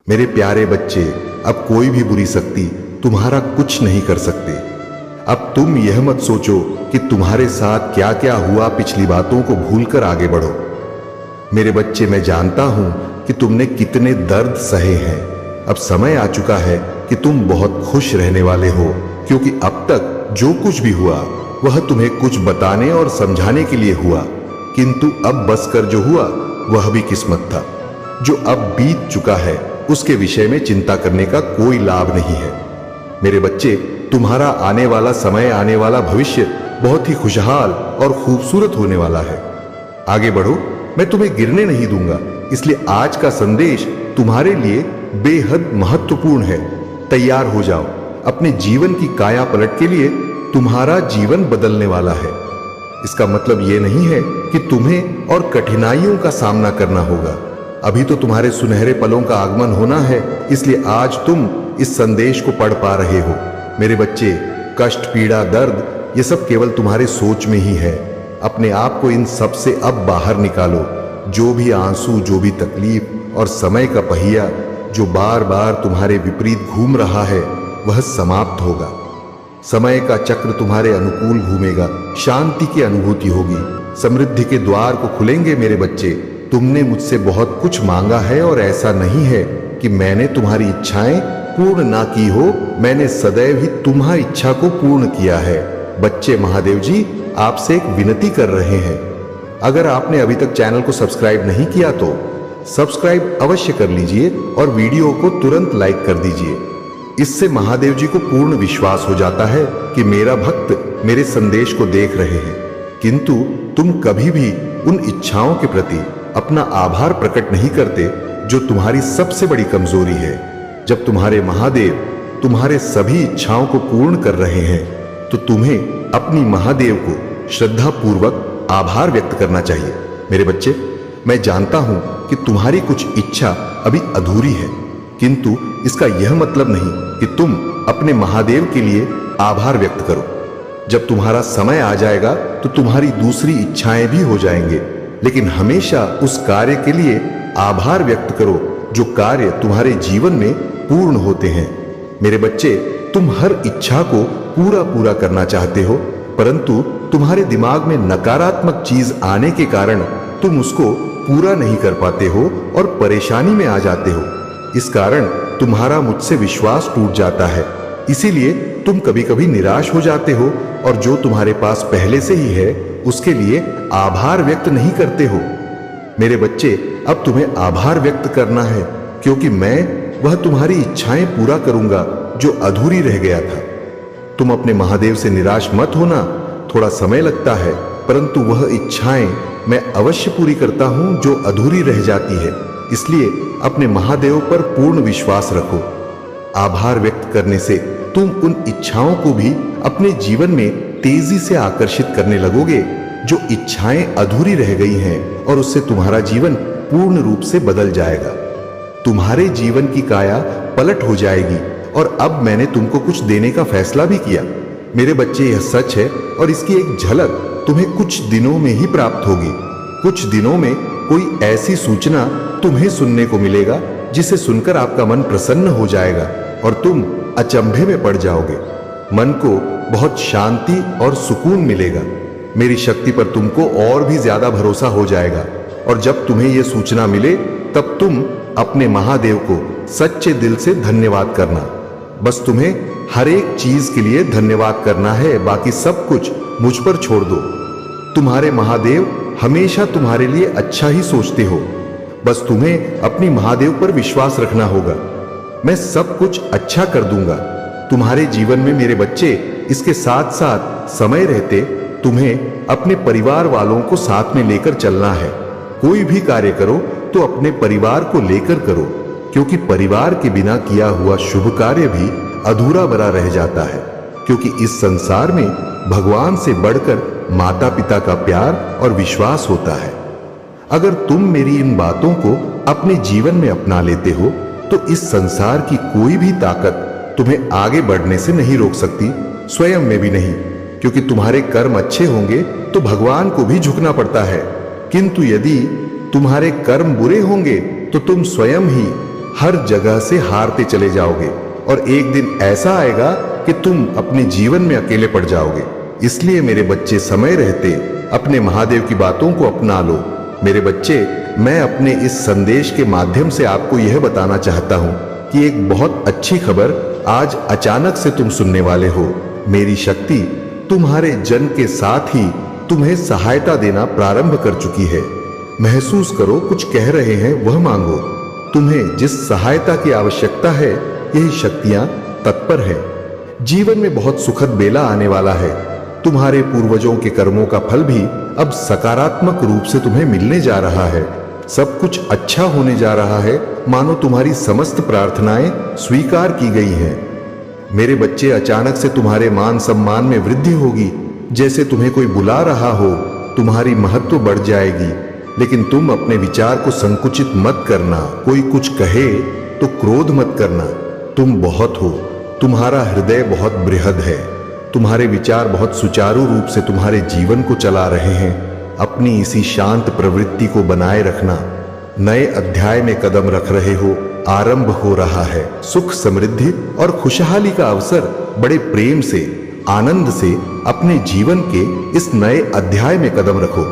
मेरे प्यारे बच्चे, अब कोई भी बुरी शक्ति तुम्हारा कुछ नहीं कर सकते। अब तुम यह मत सोचो कि तुम्हारे साथ क्या क्या हुआ, पिछली बातों को भूलकर आगे बढ़ो। मेरे बच्चे, मैं जानता हूं कि तुमने कितने दर्द सहे हैं। अब समय आ चुका है कि तुम बहुत खुश रहने वाले हो, क्योंकि अब तक जो कुछ भी हुआ वह तुम्हें कुछ बताने और समझाने के लिए हुआ, किंतु अब बस कर जो हुआ वह भी किस्मत था। जो अब बीत चुका है उसके विषय में चिंता करने का कोई लाभ नहीं है। मेरे बच्चे, तुम्हारा आने वाला समय, आने वाला भविष्य बहुत ही खुशहाल और खूबसूरत होने वाला है। आगे बढ़ो, मैं तुम्हें गिरने नहीं दूंगा। इसलिए आज का संदेश तुम्हारे लिए बेहद महत्वपूर्ण है। तैयार हो जाओ, अपने जीवन की काया पलट के लिए। तुम्हारा जीवन बदलने वाला है। इसका मतलब यह नहीं है कि तुम्हें और कठिनाइयों का सामना करना होगा। अभी तो तुम्हारे सुनहरे पलों का आगमन होना है, इसलिए आज तुम इस संदेश को पढ़ पा रहे हो। मेरे बच्चे, कष्ट, पीड़ा, दर्द, ये सब केवल तुम्हारे सोच में ही है। अपने आप को इन सब से अब बाहर निकालो। जो भी आंसू, जो भी तकलीफ और समय का पहिया जो बार बार तुम्हारे विपरीत घूम रहा है, वह समाप्त होगा। समय का चक्र तुम्हारे अनुकूल घूमेगा। शांति की अनुभूति होगी। समृद्धि के द्वार को खुलेंगे। मेरे बच्चे, तुमने मुझसे बहुत कुछ मांगा है और ऐसा नहीं है कि मैंने तुम्हारी इच्छाएं पूर्ण ना की हो। मैंने सदैव ही तुम्हारी इच्छा को पूर्ण किया है। बच्चे, महादेव जी आपसे एक विनती कर रहे हैं। अगर आपने अभी तक चैनल को सब्सक्राइब नहीं किया तो सब्सक्राइब अवश्य कर लीजिए और वीडियो को तुरंत लाइक कर दीजिए। इससे महादेव जी को पूर्ण विश्वास हो जाता है कि मेरा भक्त मेरे संदेश को देख रहे हैं। किंतु तुम कभी भी उन इच्छाओं के प्रति अपना आभार प्रकट नहीं करते जो तुम्हारी सबसे बड़ी कमजोरी है। जब तुम्हारे महादेव तुम्हारे सभी इच्छाओं को पूर्ण कर रहे हैं, तो तुम्हें अपनी महादेव को श्रद्धा पूर्वक आभार व्यक्त करना चाहिए। मेरे बच्चे, मैं जानता हूं कि तुम्हारी कुछ इच्छा अभी अधूरी है, किंतु इसका यह मतलब नहीं कि तुम अपने महादेव के लिए आभार व्यक्त करो। जब तुम्हारा समय आ जाएगा तो तुम्हारी दूसरी इच्छाएं भी हो जाएंगे, लेकिन हमेशा उस कार्य के लिए आभार व्यक्त करो जो कार्य तुम्हारे जीवन में पूर्ण होते हैं। मेरे बच्चे, तुम हर इच्छा को पूरा पूरा करना चाहते हो, परंतु तुम्हारे दिमाग में नकारात्मक चीज आने के कारण तुम उसको पूरा नहीं कर पाते हो और परेशानी में आ जाते हो। इस कारण तुम्हारा मुझसे विश्वास टूट जाता है। इसीलिए तुम कभी कभी निराश हो जाते हो और जो तुम्हारे पास पहले से ही है उसके लिए आभार व्यक्त नहीं करते हो। मेरे बच्चे, अब तुम्हें आभार व्यक्त करना है, क्योंकि मैं वह तुम्हारी इच्छाएं पूरा करूंगा जो अधूरी रह गया था। तुम अपने महादेव से निराश मत होना। थोड़ा समय लगता है, परंतु वह इच्छाएं मैं अवश्य पूरी करता हूं जो अधूरी रह जाती है। इसलिए अपने महादेव पर पूर्ण विश्वास रखो। आभार व्यक्त करने से तुम उन इच्छाओं को भी अपने जीवन में तेजी से आकर्षित करने लगोगे जो इच्छाएं अधूरी रह गई हैं, और उससे तुम्हारा जीवन पूर्ण रूप से बदल जाएगा। तुम्हारे जीवन की काया पलट हो जाएगी। और अब मैंने तुमको कुछ देने का फैसला भी किया। मेरे बच्चे, यह सच है और इसकी एक झलक तुम्हें कुछ दिनों में ही प्राप्त होगी। कुछ दिनों में कोई ऐसी सूचना तुम्हें सुनने को मिलेगा जिसे सुनकर आपका मन प्रसन्न हो जाएगा और तुम अचंभे में पड़ जाओगे। मन को बहुत शांति और सुकून मिलेगा। मेरी शक्ति पर तुमको और भी ज्यादा भरोसा हो जाएगा। और जब तुम्हें यह सूचना मिले तब तुम अपने महादेव को सच्चे दिल से धन्यवाद करना। बस तुम्हें हर एक चीज के लिए धन्यवाद करना है, बाकी सब कुछ मुझ पर छोड़ दो। तुम्हारे महादेव हमेशा तुम्हारे लिए अच्छा ही सोचते हो। बस तुम्हें अपनी महादेव पर विश्वास रखना होगा। मैं सब कुछ अच्छा कर दूंगा तुम्हारे जीवन में। मेरे बच्चे, इसके साथ साथ समय रहते तुम्हें अपने परिवार वालों को साथ में लेकर चलना है। कोई भी कार्य करो तो अपने परिवार को लेकर करो, क्योंकि परिवार के बिना किया हुआ शुभ कार्य भी अधूरा बना रह जाता है। क्योंकि इस संसार में भगवान से बढ़कर माता पिता का प्यार और विश्वास होता है। अगर तुम मेरी इन बातों को अपने जीवन में अपना लेते हो तो इस संसार की कोई भी ताकत तुम्हें आगे बढ़ने से नहीं रोक सकती, स्वयं में भी नहीं। क्योंकि तुम्हारे कर्म अच्छे होंगे तो भगवान को भी झुकना पड़ता है, किंतु यदि तुम्हारे कर्म बुरे होंगे तो तुम स्वयं ही हर जगह से हारते चले जाओगे और एक दिन ऐसा आएगा कि तुम अपने जीवन में अकेले पड़ जाओगे। इसलिए मेरे बच्चे समय रहते अपने महादेव की बातों को अपना लो। मेरे बच्चे, मैं अपने इस संदेश के माध्यम से आपको यह बताना चाहता हूं कि एक बहुत अच्छी खबर आज अचानक से तुम सुनने वाले हो। मेरी शक्ति तुम्हारे जन्म के साथ ही तुम्हें सहायता देना प्रारंभ कर चुकी है। महसूस करो, कुछ कह रहे हैं वह मांगो। तुम्हें जिस सहायता की आवश्यकता है यही शक्तियां तत्पर है। जीवन में बहुत सुखद बेला आने वाला है। तुम्हारे पूर्वजों के कर्मों का फल भी अब सकारात्मक रूप से तुम्हें मिलने जा रहा है। सब कुछ अच्छा होने जा रहा है, मानो तुम्हारी समस्त प्रार्थनाएं स्वीकार की गई हैं। मेरे बच्चे, अचानक से तुम्हारे मान सम्मान में वृद्धि होगी। जैसे तुम्हें कोई बुला रहा हो, तुम्हारी महत्व बढ़ जाएगी। लेकिन तुम अपने विचार को संकुचित मत करना। कोई कुछ कहे तो क्रोध मत करना। तुम बहुत हो, तुम्हारा हृदय बहुत बृहद है। तुम्हारे विचार बहुत सुचारू रूप से तुम्हारे जीवन को चला रहे हैं। अपनी इसी शांत प्रवृत्ति को बनाए रखना। नए अध्याय में कदम रख रहे हो, आरंभ हो रहा है। सुख, समृद्धि और खुशहाली का अवसर। बड़े प्रेम से, आनंद से अपने जीवन के इस नए अध्याय में कदम रखो।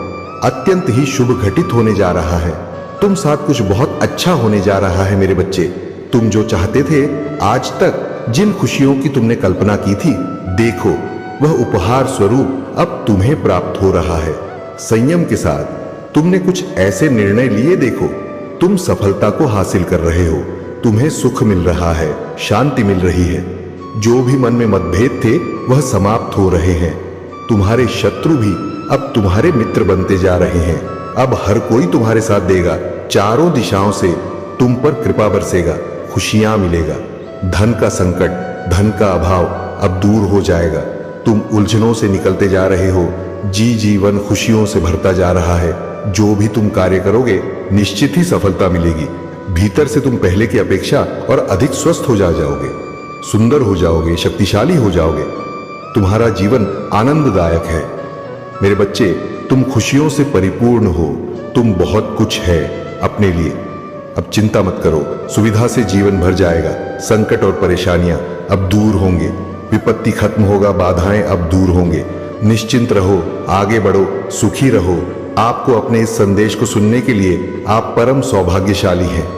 अत्यंत ही शुभ घटित होने जा रहा है। तुम साथ कुछ बहुत अच्छा होने जा रहा है मेरे बच्चे। तुम जो चाहते थे, आज तक जिन खुशियों की तुमने कल्पना की थी, देखो वह उपहार स्वरूप अब तुम्हें प्राप्त हो रहा है। संयम के साथ तुमने कुछ ऐसे निर्णय लिए, देखो तुम सफलता को हासिल कर रहे हो। तुम्हें सुख मिल रहा है, शांति मिल रही है। जो भी मन में मतभेद थे वह समाप्त हो रहे हैं। तुम्हारे शत्रु भी अब तुम्हारे मित्र बनते जा रहे हैं। अब हर कोई तुम्हारे साथ देगा। चारों दिशाओं से तुम पर कृपा बरसेगा, खुशियां मिलेगा। धन का संकट, धन का अभाव अब दूर हो जाएगा। तुम उलझनों से निकलते जा रहे हो। जीवन खुशियों से भरता जा रहा है। जो भी तुम कार्य करोगे निश्चित ही सफलता मिलेगी। भीतर से तुम पहले की अपेक्षा और अधिक स्वस्थ हो जाओगे, सुंदर हो जाओगे, शक्तिशाली हो जाओगे। तुम्हारा जीवन आनंददायक है। मेरे बच्चे, तुम खुशियों से परिपूर्ण हो। तुम बहुत कुछ है अपने लिए। अब चिंता मत करो, सुविधा से जीवन भर जाएगा। संकट और परेशानियां अब दूर होंगे। विपत्ति खत्म होगा, बाधाएं अब दूर होंगे। निश्चिंत रहो, आगे बढ़ो, सुखी रहो। आपको अपने इस संदेश को सुनने के लिए आप परम सौभाग्यशाली हैं।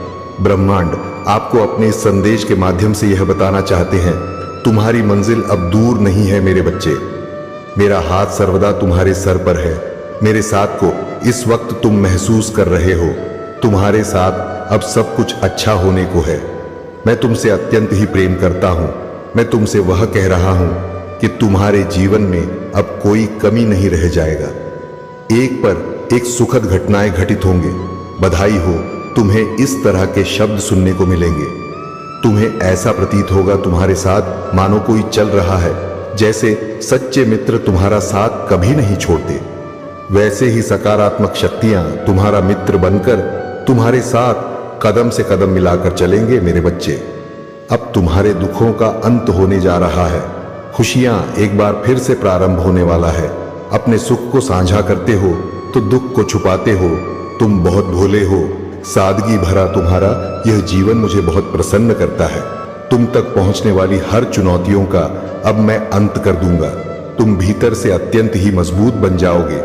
ब्रह्मांड आपको अपने इस संदेश के माध्यम से यह बताना चाहते हैं, तुम्हारी मंजिल अब दूर नहीं है मेरे बच्चे। मेरा हाथ सर्वदा तुम्हारे सर पर है। मेरे साथ को इस वक्त तुम महसूस कर रहे हो। तुम्हारे साथ अब सब कुछ अच्छा होने को है। मैं तुमसे अत्यंत ही प्रेम करता हूं। मैं तुमसे वह कह रहा हूं कि तुम्हारे जीवन में अब कोई कमी नहीं रह जाएगा। एक पर एक सुखद घटनाएं घटित होंगे। बधाई हो, तुम्हें इस तरह के शब्द सुनने को मिलेंगे। तुम्हें ऐसा प्रतीत होगा तुम्हारे साथ मानो कोई चल रहा है। जैसे सच्चे मित्र तुम्हारा साथ कभी नहीं छोड़ते, वैसे ही सकारात्मक शक्तियां तुम्हारा मित्र बनकर तुम्हारे साथ कदम से कदम मिलाकर चलेंगे मेरे बच्चे। अब तुम्हारे दुखों का अंत होने जा रहा है। खुशियां एक बार फिर से प्रारंभ होने वाला है। अपने सुख को साझा करते हो तो दुख को छुपाते हो। तुम बहुत भोले हो। सादगी भरा तुम्हारा यह जीवन मुझे बहुत प्रसन्न करता है। तुम तक पहुंचने वाली हर चुनौतियों का अब मैं अंत कर दूंगा। तुम भीतर से अत्यंत ही मजबूत बन जाओगे।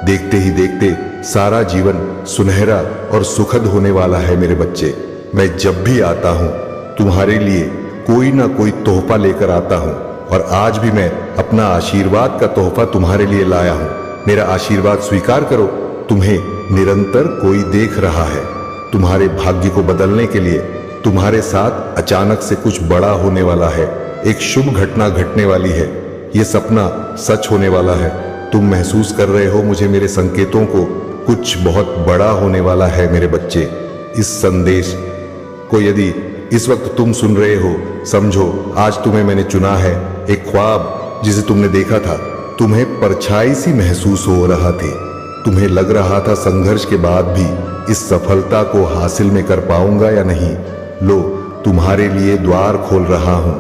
देखते ही देखते सारा जीवन सुनहरा और सुखद होने वाला है मेरे बच्चे। मैं जब भी आता हूं तुम्हारे लिए कोई ना कोई तोहफा लेकर आता हूं, और आज भी मैं अपना आशीर्वाद का तोहफा तुम्हारे लिए लाया हूं। मेरा आशीर्वाद स्वीकार करो। तुम्हें निरंतर कोई देख रहा है। तुम्हारे भाग्य को बदलने के लिए तुम्हारे साथ अचानक से कुछ बड़ा होने वाला है। एक शुभ घटना घटने वाली है। यह सपना सच होने वाला है। तुम महसूस कर रहे हो मुझे मेरे संकेतों को। कुछ बहुत बड़ा होने वाला है मेरे बच्चे। इस संदेश को यदि इस वक्त तुम सुन रहे हो, समझो आज तुम्हें मैंने चुना है। एक ख्वाब जिसे तुमने देखा था, तुम्हें परछाई सी महसूस हो रहा थी। तुम्हें लग रहा था संघर्ष के बाद भी इस सफलता को हासिल में कर पाऊंगा या नहीं। लो, तुम्हारे लिए द्वार खोल रहा हूं।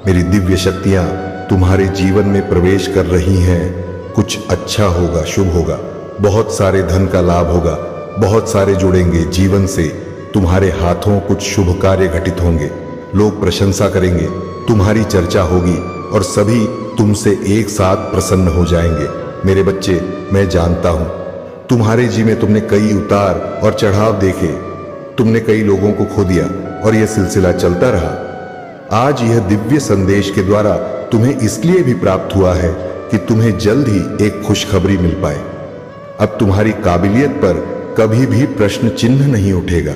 मेरी दिव्य शक्तियां तुम्हारे जीवन में प्रवेश कर रही हैं। कुछ अच्छा होगा, शुभ होगा। बहुत सारे धन का लाभ होगा। बहुत सारे जुड़ेंगे जीवन से। तुम्हारे हाथों कुछ शुभ कार्य घटित होंगे। लोग प्रशंसा करेंगे, तुम्हारी चर्चा होगी और सभी तुमसे एक साथ प्रसन्न हो जाएंगे। मेरे बच्चे, मैं जानता हूं तुम्हारे जी में तुमने कई उतार और चढ़ाव देखे, तुमने कई लोगों को खो दिया और यह सिलसिला चलता रहा। आज यह दिव्य संदेश के द्वारा तुम्हें इसलिए भी प्राप्त हुआ है कि तुम्हें जल्द ही एक खुशखबरी मिल पाए। अब तुम्हारी काबिलियत पर कभी भी प्रश्न चिन्ह नहीं उठेगा।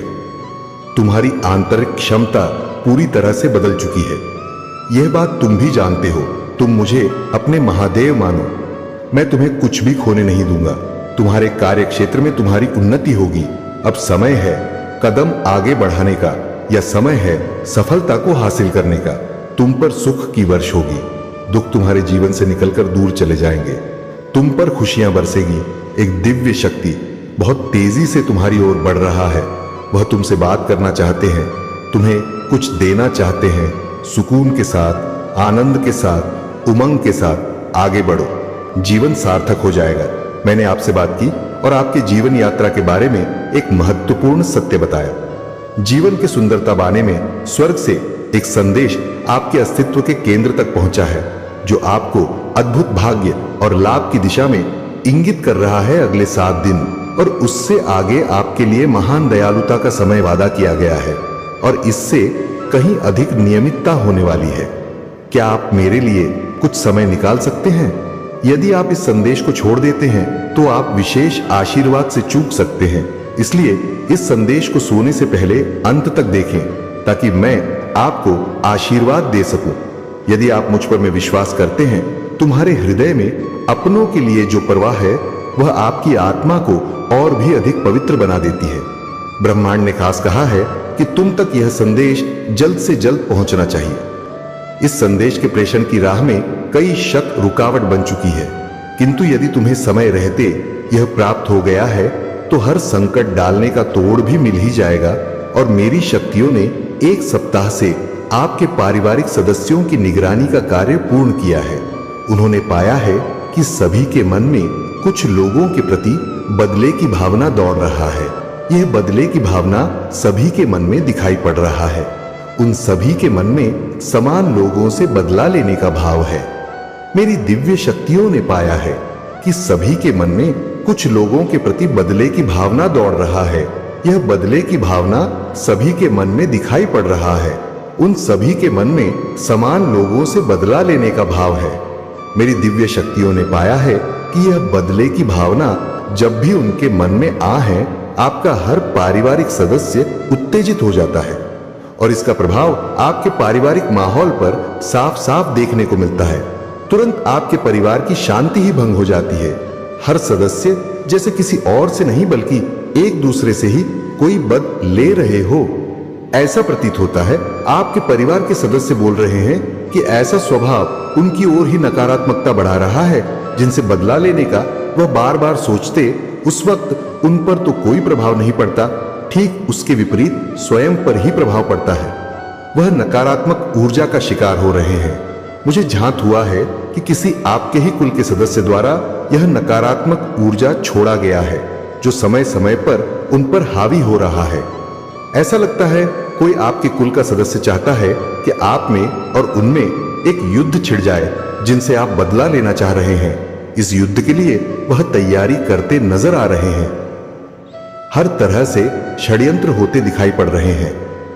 तुम्हारी आंतरिक क्षमता पूरी तरह से बदल चुकी है। यह बात तुम भी जानते हो। तुम मुझे अपने महादेव मानो। मैं तुम्हें कुछ भी खोने नहीं दूंगा। तुम्हारे कार्य क्षेत्र में तुम्हारी उन्नति होगी। अब समय है कदम आगे बढ़ाने का, या समय है सफलता को हासिल करने का। तुम पर सुख की वर्ष होगी। दुख तुम्हारे जीवन से निकलकर दूर चले जाएंगे। तुम पर खुशियां बरसेगी। एक दिव्य शक्ति बहुत तेजी से तुम्हारी ओर बढ़ रहा है। वह तुमसे बात करना चाहते हैं, तुम्हें कुछ देना चाहते हैं। सुकून के साथ, आनंद के साथ, उमंग के साथ आगे बढ़ो। जीवन सार्थक हो जाएगा। मैंने आपसे बात की और आपके जीवन यात्रा के बारे में एक महत्वपूर्ण सत्य बताया। जीवन की सुंदरता पाने में स्वर्ग से एक संदेश आपके अस्तित्व के केंद्र तक पहुंचा है, जो आपको अद्भुत भाग्य और लाभ की दिशा में इंगित कर रहा है। अगले 7 दिन और उससे आगे आपके लिए महान दयालुता का समय वादा किया गया है और इससे कहीं अधिक नियमितता होने वाली है। क्या आप मेरे लिए कुछ समय निकाल सकते हैं? यदि आप इस संदेश को छोड़ देते हैं तो आप विशेष आशीर्वाद से चूक सकते हैं। इसलिए इस संदेश को सोने से पहले अंत तक देखें ताकि मैं आपको आशीर्वाद दे सकूं। यदि आप मुझ पर में विश्वास करते हैं, तुम्हारे हृदय में अपनों के लिए जो परवाह है वह आपकी आत्मा को और भी अधिक पवित्र बना देती है। ब्रह्मांड ने खास कहा है कि तुम तक यह संदेश जल्द से जल्द पहुंचना चाहिए। इस संदेश के प्रेषण की राह में कई शक रुकावट बन चुकी है, किंतु यदि तुम्हें समय रहते यह प्राप्त हो गया है तो हर संकट डालने का तोड़ भी मिल ही जाएगा। और मेरी शक्तियों ने 1 सप्ताह से आपके पारिवारिक सदस्यों की निगरानी का कार्य पूर्ण किया है। उन्होंने पाया है कि सभी के मन में कुछ लोगों के प्रति बदले की भावना दौड़ रहा है। यह बदले की भावना सभी के मन में दिखाई पड़ रहा है। उन सभी के मन में समान लोगों से बदला लेने का भाव है। मेरी दिव्य शक्तियों ने पाया है कि सभी के मन में कुछ लोगों के प्रति बदले की भावना दौड़ रहा है। यह बदले की भावना सभी के मन में दिखाई पड़ रहा है। उन सभी के मन में समान लोगों से बदला लेने का भाव है। मेरी दिव्य शक्तियों ने पाया है कि यह बदले की भावना जब भी उनके मन में आ है, आपका हर पारिवारिक सदस्य उत्तेजित हो जाता है और इसका प्रभाव आपके पारिवारिक माहौल पर साफ साफ देखने को मिलता है। तुरंत आपके परिवार की शांति ही भंग हो जाती है। हर सदस्य जैसे किसी और से नहीं बल्कि एक दूसरे से ही कोई बद ले रहे हो, ऐसा प्रतीत होता है। आपके परिवार के सदस्य बोल रहे हैं कि ऐसा स्वभाव उनकी ओर ही नकारात्मकता बढ़ा रहा है। जिनसे बदला लेने का वह बार बार सोचते, उस वक्त उन पर तो कोई प्रभाव नहीं पड़ता, ठीक उसके विपरीत स्वयं पर ही प्रभाव पड़ता है। वह नकारात्मक ऊर्जा का शिकार हो रहे हैं। मुझे झांत हुआ है कि किसी आपके ही कुल के सदस्य द्वारा यह नकारात्मक ऊर्जा छोड़ा गया है, जो समय समय पर उन पर हावी हो रहा है। ऐसा लगता है कोई आपके कुल का सदस्य चाहता है कि आप में और उनमें एक युद्ध छिड़ जाए, जिनसे आप बदला लेना चाह रहे हैं। इस युद्ध के लिए वह तैयारी करते नजर आ रहे हैं। हर तरह से षड्यंत्र होते दिखाई पड़ रहे हैं।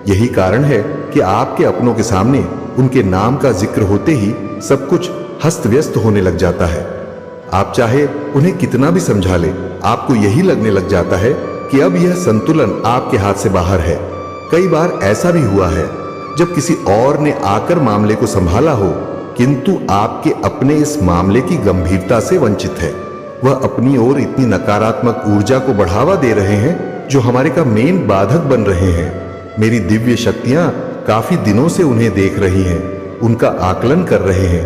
यही कारण है कि आपके अपनों के सामने उनके नाम का जिक्र होते ही सब कुछ हस्त व्यस्त होने लग जाता है। आप चाहे उन्हें कितना भी समझा ले, आपको यही लगने लग जाता है कि अब यह संतुलन आपके हाथ से बाहर है। कई बार ऐसा भी हुआ है जब किसी और ने आकर मामले को संभाला हो, किंतु आपके अपने इस मामले की गंभीरता से वंचित है। वह अपनी ओर इतनी नकारात्मक ऊर्जा को बढ़ावा दे रहे हैं जो हमारे का मेन बाधक बन रहे हैं। मेरी दिव्य शक्तियां काफी दिनों से उन्हें देख रही हैं, उनका आकलन कर रहे हैं,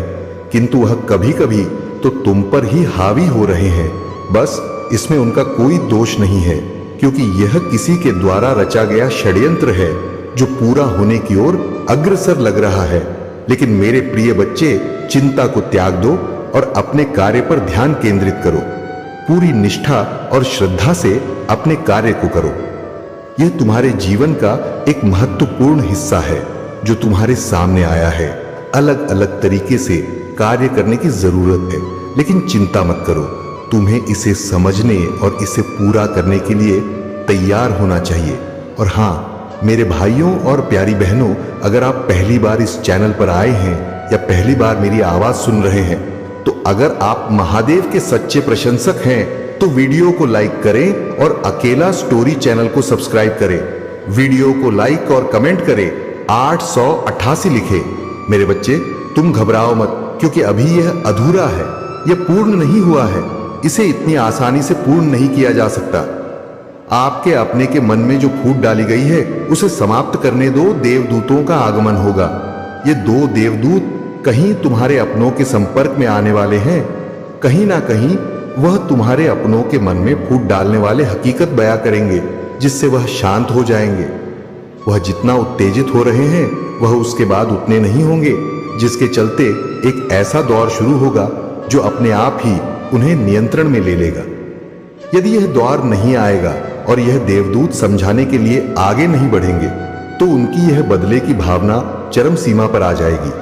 किंतु वह कभी कभी तो तुम पर ही हावी हो रहे हैं। बस इसमें उनका कोई दोष नहीं है, क्योंकि यह किसी के द्वारा रचा गया षड्यंत्र है जो पूरा होने की ओर अग्रसर लग रहा है। लेकिन मेरे प्रिय बच्चे, चिंता को त्याग दो और अपने कार्य पर ध्यान केंद्रित करो। पूरी निष्ठा और श्रद्धा से अपने कार्य को करो। यह तुम्हारे जीवन का एक महत्वपूर्ण हिस्सा है जो तुम्हारे सामने आया है। अलग अलग तरीके से कार्य करने की जरूरत है, लेकिन चिंता मत करो, तुम्हें इसे समझने और इसे पूरा करने के लिए तैयार होना चाहिए। और हाँ मेरे भाइयों और प्यारी बहनों, अगर आप पहली बार इस चैनल पर आए हैं या पहली बार मेरी आवाज सुन रहे हैं, तो अगर आप महादेव के सच्चे प्रशंसक हैं तो वीडियो को लाइक करें और अकेला स्टोरी चैनल को सब्सक्राइब करें। वीडियो को लाइक और कमेंट करें, 888 लिखे। मेरे बच्चे तुम घबराओ मत, क्योंकि अभी यह अधूरा है, यह पूर्ण नहीं हुआ है। इसे इतनी आसानी से पूर्ण नहीं किया जा सकता। आपके अपने के मन में जो फूट डाली गई है उसे समाप्त करने दो। देवदूतों का आगमन होगा। ये 2 देवदूत कहीं तुम्हारे अपनों के संपर्क में आने वाले हैं। कहीं ना कहीं वह तुम्हारे अपनों के मन में फूट डालने वाले हकीकत बयां करेंगे, जिससे वह शांत हो जाएंगे। वह जितना उत्तेजित हो रहे हैं वह उसके बाद उतने नहीं होंगे, जिसके चलते एक ऐसा दौर शुरू होगा जो अपने आप ही उन्हें नियंत्रण में ले लेगा। यदि यह दौर नहीं आएगा और यह देवदूत समझाने के लिए आगे नहीं बढ़ेंगे, तो उनकी यह बदले की भावना चरम सीमा पर आ जाएगी,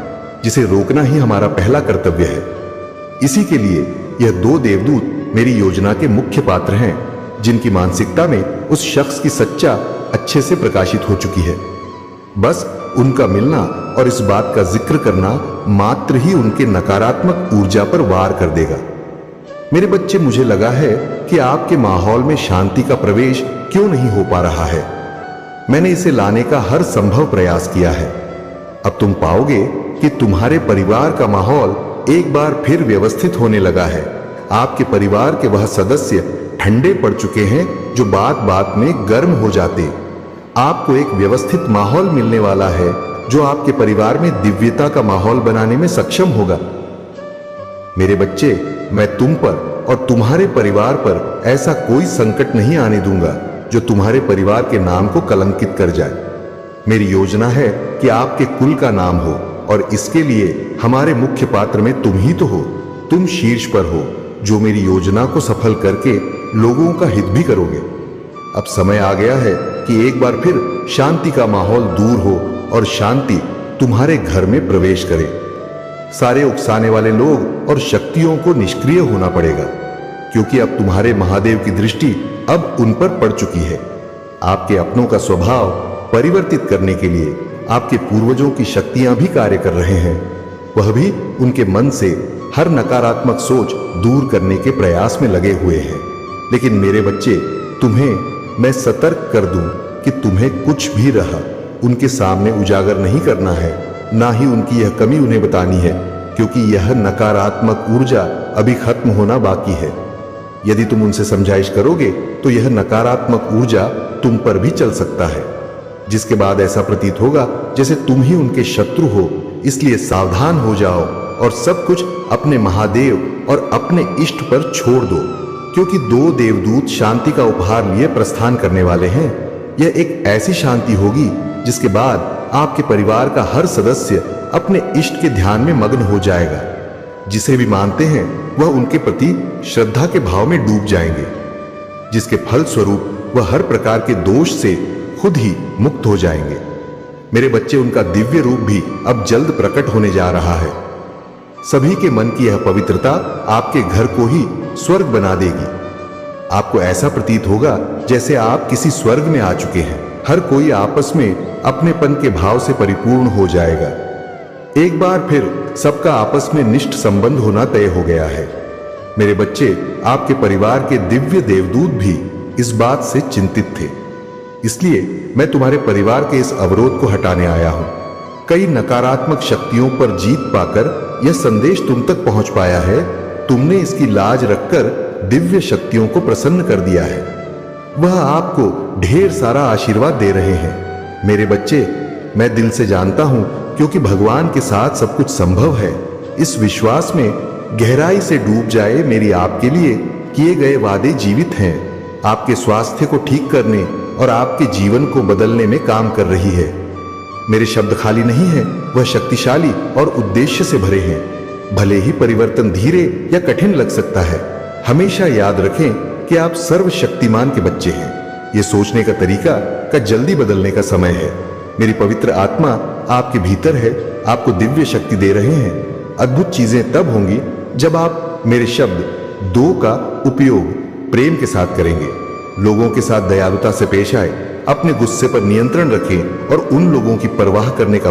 जिसे रोकना ही हमारा पहला कर्तव्य है। इसी के लिए यह 2 देवदूत मेरी योजना के मुख्य पात्र हैं, जिनकी मानसिकता में उस शख्स की सच्चा अच्छे से प्रकाशित हो चुकी है। बस उनका मिलना और इस बात का जिक्र करना मात्र ही उनके नकारात्मक ऊर्जा पर वार कर देगा। मेरे बच्चे, मुझे लगा है कि आपके माहौल में शांति का प्रवेश क्यों नहीं हो पा रहा है। मैंने इसे लाने का हर संभव प्रयास किया है। अब तुम पाओगे कि तुम्हारे परिवार का माहौल एक बार फिर व्यवस्थित होने लगा है। आपके परिवार के वह सदस्य ठंडे पड़ चुके हैं जो बात बात में गर्म हो जाते। आपको एक व्यवस्थित माहौल मिलने वाला है जो आपके परिवार में दिव्यता का माहौल बनाने में सक्षम होगा। मेरे बच्चे, मैं तुम पर और तुम्हारे परिवार पर ऐसा कोई संकट नहीं आने दूंगा जो तुम्हारे परिवार के नाम को कलंकित कर जाए। मेरी योजना है कि आपके कुल का नाम हो, और इसके लिए हमारे मुख्य पात्र में तुम ही तो हो। तुम शीर्ष पर हो, जो मेरी योजना को सफल करके लोगों का हित भी करोगे। अब समय आ गया है कि एक बार फिर शांति का माहौल दूर हो और शांति तुम्हारे घर में प्रवेश करे। सारे उकसाने वाले लोग और शक्तियों को निष्क्रिय होना पड़ेगा, क्योंकि अब तुम्हारे महादेव की दृष्टि अब उन पर पड़ चुकी है। आपके अपनों का स्वभाव परिवर्तित करने के लिए आपके पूर्वजों की शक्तियां भी कार्य कर रहे हैं। वह भी उनके मन से हर नकारात्मक सोच दूर करने के प्रयास में लगे हुए हैं। लेकिन मेरे बच्चे, तुम्हें मैं सतर्क कर दूं कि तुम्हें कुछ भी रहा उनके सामने उजागर नहीं करना है, ना ही उनकी यह कमी उन्हें बतानी है, क्योंकि यह नकारात्मक ऊर्जा अभी खत्म होना बाकी है। यदि तुम उनसे समझाइश करोगे तो यह नकारात्मक ऊर्जा तुम पर भी चल सकता है, जिसके बाद ऐसा प्रतीत होगा जैसे तुम ही उनके शत्रु हो। इसलिए सावधान हो जाओ और सब कुछ अपने महादेव और अपने इष्ट पर छोड़ दो, क्योंकि 2 देवदूत शांति का उपहार लिए प्रस्थान करने वाले हैं। यह एक ऐसी शांति होगी जिसके बाद आपके परिवार का हर सदस्य अपने इष्ट के ध्यान में मग्न हो जाएगा। जिसे भी मानते हैं वह उनके प्रति श्रद्धा के भाव में डूब जाएंगे, जिसके फल स्वरूप वह हर प्रकार के दोष से खुद ही मुक्त हो जाएंगे। मेरे बच्चे, उनका दिव्य रूप भी अब जल्द प्रकट होने जा रहा है। सभी के मन की यह पवित्रता आपके घर को ही स्वर्ग बना देगी। आपको ऐसा प्रतीत होगा जैसे आप किसी स्वर्ग में आ चुके हैं। हर कोई आपस में अपनेपन के भाव से परिपूर्ण हो जाएगा। एक बार फिर सबका आपस में निष्ठ संबंध होना तय हो गया है। मेरे बच्चे, आपके परिवार के दिव्य देवदूत भी इस बात से चिंतित थे। इसलिए मैं तुम्हारे परिवार के इस अवरोध को हटाने आया हूं। कई नकारात्मक शक्तियों पर जीत पाकर यह संदेश तुम तक पहुंच पाया है। तुमने इसकी लाज रखकर दिव्य शक्तियों को प्रसन्न कर दिया है। वह आपको ढेर सारा आशीर्वाद दे रहे हैं। मेरे बच्चे, मैं दिल से जानता हूं, क्योंकि भगवान के साथ सब कुछ संभव है। इस विश्वास में गहराई से डूब जाए। मेरी आपके लिए किए गए वादे जीवित हैं, आपके स्वास्थ्य को ठीक करने और आपके जीवन को बदलने में काम कर रही है। मेरे शब्द खाली नहीं है, वह शक्तिशाली और उद्देश्य से भरे हैं। भले ही परिवर्तन धीरे या कठिन लग सकता है, हमेशा याद रखें कि आप सर्वशक्तिमान के बच्चे हैं। यह सोचने का तरीका का जल्दी बदलने का समय है। मेरी पवित्र आत्मा आपके भीतर है, आपको दिव्य शक्ति दे रहे हैं। अद्भुत चीजें तब होंगी जब आप मेरे शब्द 2 का उपयोग प्रेम के साथ करेंगे। लोगों के साथ दयालुता से पेश आए, अपने गुस्से पर नियंत्रण रखें और उन लोगों की परवाह करने का